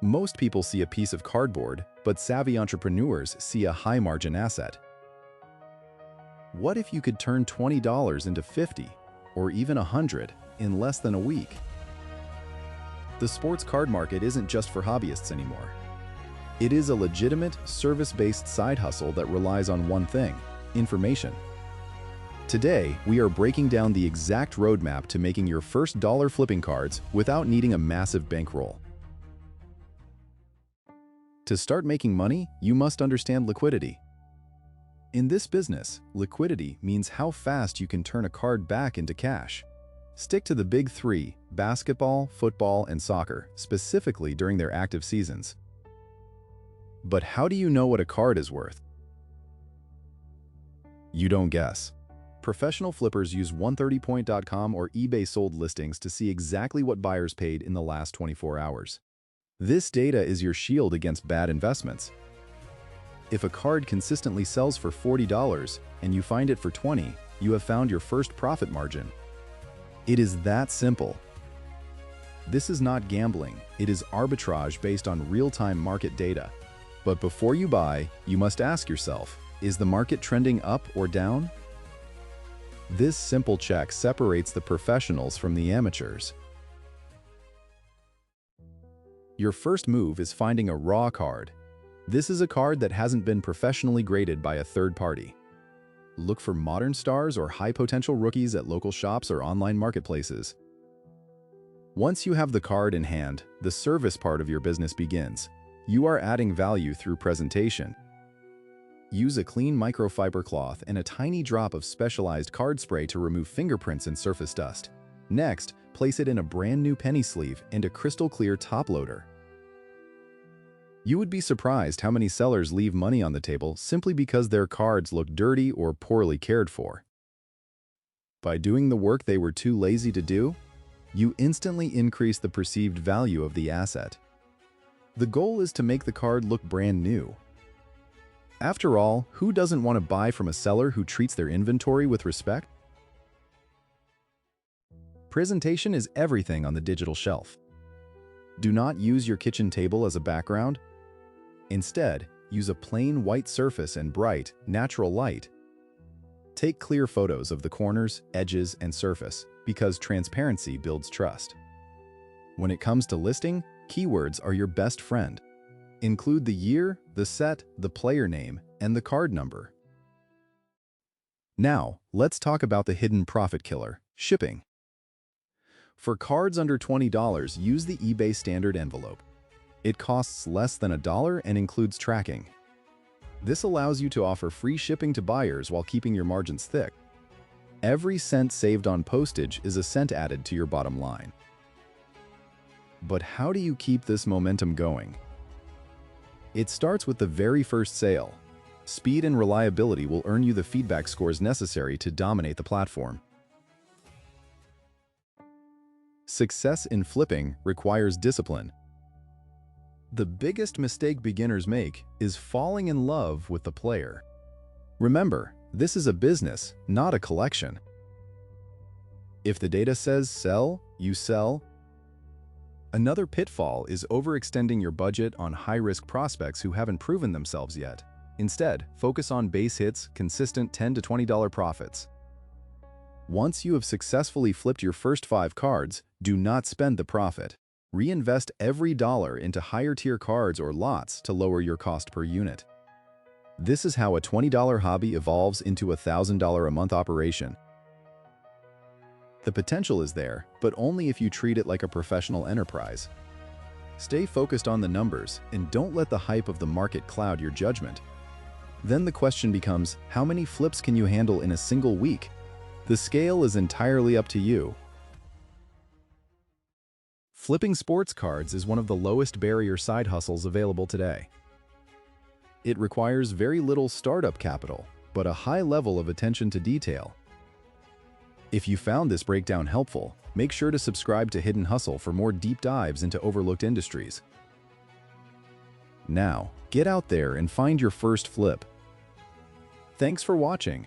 Most people see a piece of cardboard, but savvy entrepreneurs see a high-margin asset. What if you could turn $20 into 50, or even 100, in less than a week? The sports card market isn't just for hobbyists anymore. It is a legitimate, service-based side hustle that relies on one thing: information. Today, we are breaking down the exact roadmap to making your first dollar flipping cards without needing a massive bankroll. To start making money, you must understand liquidity. In this business, liquidity means how fast you can turn a card back into cash. Stick to the big three: basketball, football, and soccer, specifically during their active seasons. But how do you know what a card is worth? You don't guess. Professional flippers use 130point.com or eBay sold listings to see exactly what buyers paid in the last 24 hours. This data is your shield against bad investments. If a card consistently sells for $40 and you find it for $20, you have found your first profit margin. It is that simple. This is not gambling, it is arbitrage based on real-time market data. But before you buy, you must ask yourself, is the market trending up or down? This simple check separates the professionals from the amateurs. Your first move is finding a raw card. This is a card that hasn't been professionally graded by a third party. Look for modern stars or high-potential rookies at local shops or online marketplaces. Once you have the card in hand, the service part of your business begins. You are adding value through presentation. Use a clean microfiber cloth and a tiny drop of specialized card spray to remove fingerprints and surface dust. Next, place it in a brand new penny sleeve and a crystal clear top loader. You would be surprised how many sellers leave money on the table simply because their cards look dirty or poorly cared for. By doing the work they were too lazy to do, you instantly increase the perceived value of the asset. The goal is to make the card look brand new. After all, who doesn't want to buy from a seller who treats their inventory with respect? Presentation is everything on the digital shelf. Do not use your kitchen table as a background. Instead, use a plain white surface and bright, natural light. Take clear photos of the corners, edges, and surface, because transparency builds trust. When it comes to listing, keywords are your best friend. Include the year, the set, the player name, and the card number. Now, let's talk about the hidden profit killer: shipping. For cards under $20, use the eBay standard envelope. It costs less than $1 and includes tracking. This allows you to offer free shipping to buyers while keeping your margins thick. Every cent saved on postage is a cent added to your bottom line. But how do you keep this momentum going? It starts with the very first sale. Speed and reliability will earn you the feedback scores necessary to dominate the platform. Success in flipping requires discipline. The biggest mistake beginners make is falling in love with the player. Remember, this is a business, not a collection. If the data says sell, you sell. Another pitfall is overextending your budget on high-risk prospects who haven't proven themselves yet. Instead, focus on base hits, consistent $10 to $20 profits. Once you have successfully flipped your first 5 cards, do not spend the profit. Reinvest every dollar into higher-tier cards or lots to lower your cost per unit. This is how a $20 hobby evolves into a $1,000 a month operation. The potential is there, but only if you treat it like a professional enterprise. Stay focused on the numbers and don't let the hype of the market cloud your judgment. Then the question becomes, how many flips can you handle in a single week? The scale is entirely up to you. Flipping sports cards is one of the lowest barrier side hustles available today. It requires very little startup capital, but a high level of attention to detail. If you found this breakdown helpful, make sure to subscribe to Hidden Hustle for more deep dives into overlooked industries. Now, get out there and find your first flip. Thanks for watching.